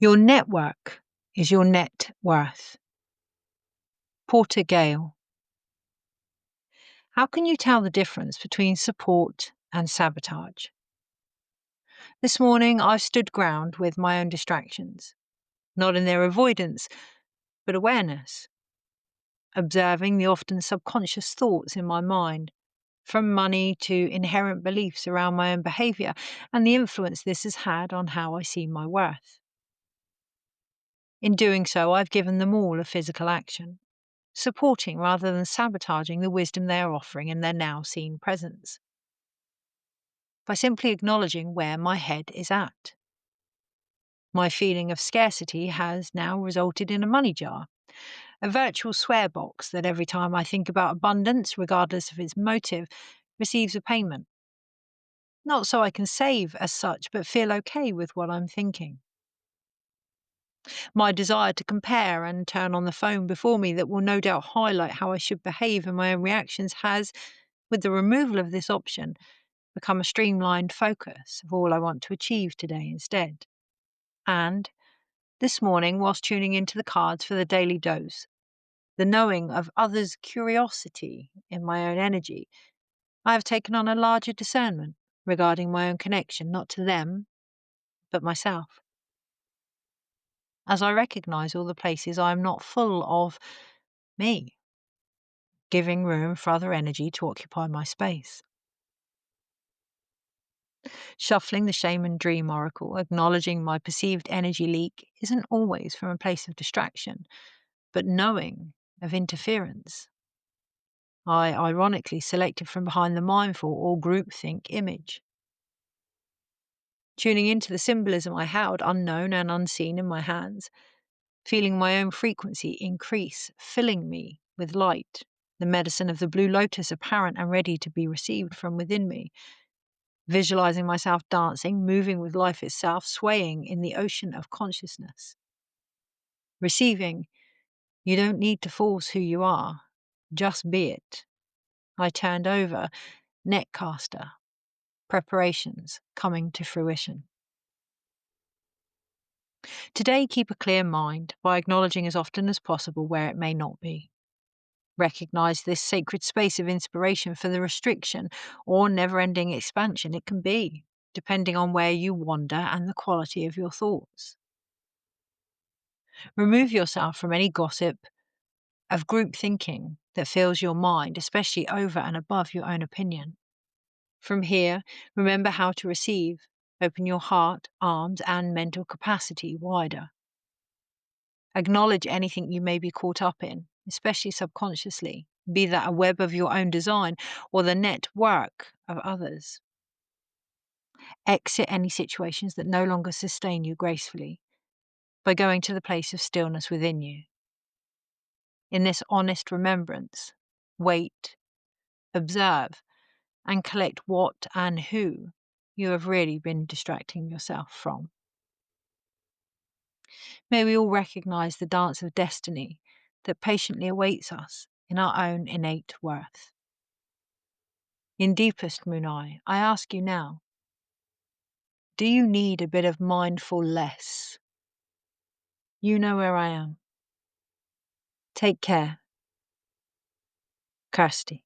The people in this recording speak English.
Your network is your net worth. Porter Gale. How can you tell the difference between support and sabotage? This morning I stood ground with my own distractions, not in their avoidance, but awareness, observing the often subconscious thoughts in my mind, from money to inherent beliefs around my own behaviour and the influence this has had on how I see my worth. In doing so, I've given them all a physical action, supporting rather than sabotaging the wisdom they are offering in their now seen presence, by simply acknowledging where my head is at. My feeling of scarcity has now resulted in a money jar, a virtual swear box that every time I think about abundance, regardless of its motive, receives a payment. Not so I can save as such, but feel okay with what I'm thinking. My desire to compare and turn on the phone before me that will no doubt highlight how I should behave in my own reactions has, with the removal of this option, become a streamlined focus of all I want to achieve today instead. And this morning, whilst tuning into the cards for the daily dose, the knowing of others' curiosity in my own energy, I have taken on a larger discernment regarding my own connection, not to them, but myself. As I recognise all the places I am not full of me, giving room for other energy to occupy my space. Shuffling the shame and dream oracle, acknowledging my perceived energy leak isn't always from a place of distraction, but knowing of interference. I ironically selected from behind the mindful or groupthink image. Tuning into the symbolism I held unknown and unseen in my hands, feeling my own frequency increase, filling me with light, the medicine of the blue lotus apparent and ready to be received from within me, visualizing myself dancing, moving with life itself, swaying in the ocean of consciousness. Receiving, you don't need to force who you are, just be it. I turned over, netcaster, preparations coming to fruition. Today, keep a clear mind by acknowledging as often as possible where it may not be. Recognize this sacred space of inspiration for the restriction or never-ending expansion it can be, depending on where you wander and the quality of your thoughts. Remove yourself from any gossip of group thinking that fills your mind, especially over and above your own opinion. From here, remember how to receive. Open your heart, arms, and mental capacity wider. Acknowledge anything you may be caught up in, especially subconsciously, be that a web of your own design or the network of others. Exit any situations that no longer sustain you gracefully by going to the place of stillness within you. In this honest remembrance, wait, observe, and collect what and who you have really been distracting yourself from. May we all recognize the dance of destiny that patiently awaits us in our own innate worth. In deepest Munai, I ask you now, do you need a bit of mindful less? You know where I am. Take care. Kirsty.